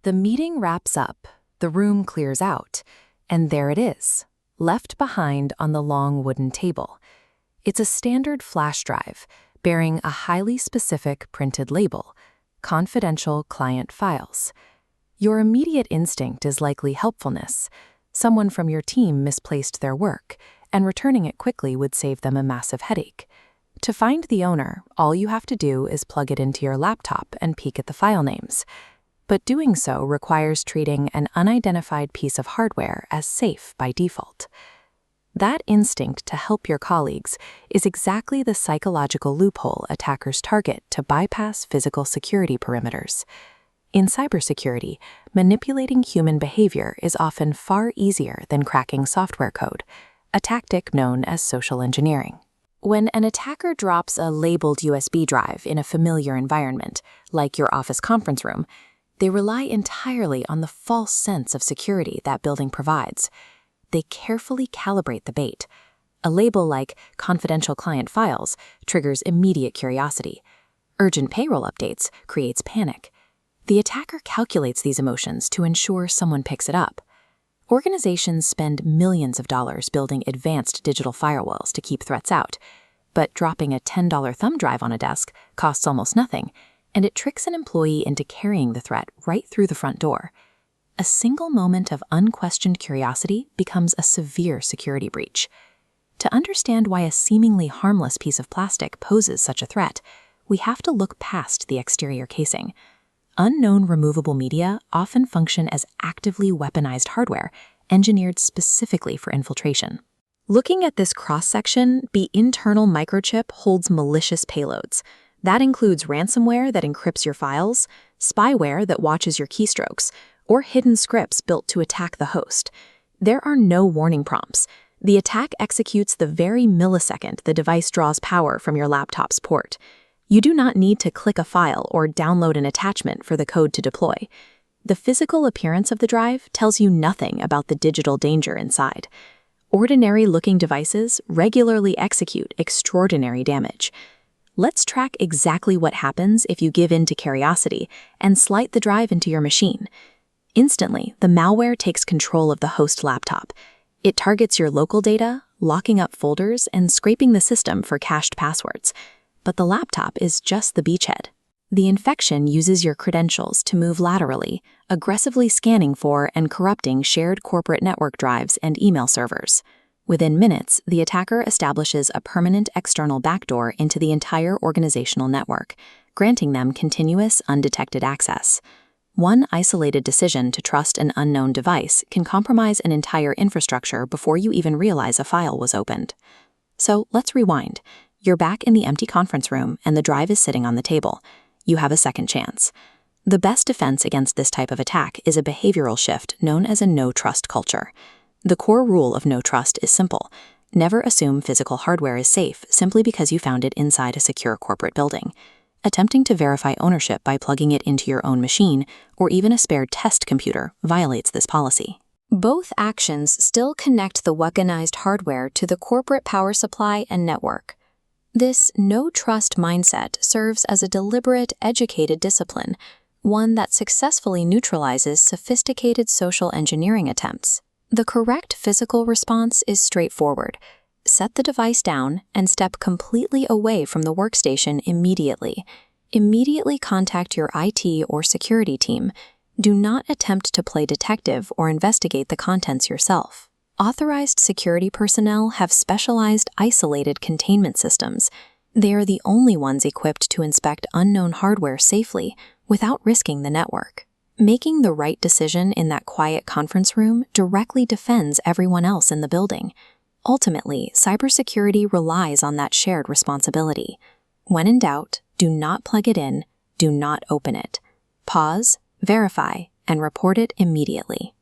The meeting wraps up, the room clears out, and there it is, left behind on the long wooden table. It's a standard flash drive bearing a highly specific printed label, confidential client files. Your immediate instinct is likely helpfulness. Someone from your team misplaced their work, and returning it quickly would save them a massive headache. To find the owner, all you have to do is plug it into your laptop and peek at the file names. But doing so requires treating an unidentified piece of hardware as safe by default. That instinct to help your colleagues is exactly the psychological loophole attackers target to bypass physical security perimeters. In cybersecurity, manipulating human behavior is often far easier than cracking software code, a tactic known as social engineering. When an attacker drops a labeled USB drive in a familiar environment, like your office conference room, they rely entirely on the false sense of security that building provides. They carefully calibrate the bait. A label like confidential client files triggers immediate curiosity. Urgent payroll updates creates panic. The attacker calculates these emotions to ensure someone picks it up. Organizations spend millions of dollars building advanced digital firewalls to keep threats out, but dropping a $10 thumb drive on a desk costs almost nothing, and it tricks an employee into carrying the threat right through the front door. A single moment of unquestioned curiosity becomes a severe security breach. To understand why a seemingly harmless piece of plastic poses such a threat, we have to look past the exterior casing. Unknown removable media often function as actively weaponized hardware, engineered specifically for infiltration. Looking at this cross-section, the internal microchip holds malicious payloads. That includes ransomware that encrypts your files, spyware that watches your keystrokes, or hidden scripts built to attack the host. There are no warning prompts. The attack executes the very millisecond the device draws power from your laptop's port. You do not need to click a file or download an attachment for the code to deploy. The physical appearance of the drive tells you nothing about the digital danger inside. Ordinary-looking devices regularly execute extraordinary damage. Let's track exactly what happens if you give in to curiosity and slide the drive into your machine. Instantly, the malware takes control of the host laptop. It targets your local data, locking up folders and scraping the system for cached passwords. But the laptop is just the beachhead. The infection uses your credentials to move laterally, aggressively scanning for and corrupting shared corporate network drives and email servers. Within minutes, the attacker establishes a permanent external backdoor into the entire organizational network, granting them continuous, undetected access. One isolated decision to trust an unknown device can compromise an entire infrastructure before you even realize a file was opened. So let's rewind. You're back in the empty conference room and the drive is sitting on the table. You have a second chance. The best defense against this type of attack is a behavioral shift known as a no-trust culture. The core rule of no trust is simple. Never assume physical hardware is safe simply because you found it inside a secure corporate building. Attempting to verify ownership by plugging it into your own machine or even a spare test computer violates this policy. Both actions still connect the weaponized hardware to the corporate power supply and network. This no-trust mindset serves as a deliberate, educated discipline, one that successfully neutralizes sophisticated social engineering attempts. The correct physical response is straightforward. Set the device down and step completely away from the workstation immediately. Immediately contact your IT or security team. Do not attempt to play detective or investigate the contents yourself. Authorized security personnel have specialized isolated containment systems. They are the only ones equipped to inspect unknown hardware safely without risking the network. Making the right decision in that quiet conference room directly defends everyone else in the building. Ultimately, cybersecurity relies on that shared responsibility. When in doubt, do not plug it in, do not open it. Pause, verify, and report it immediately.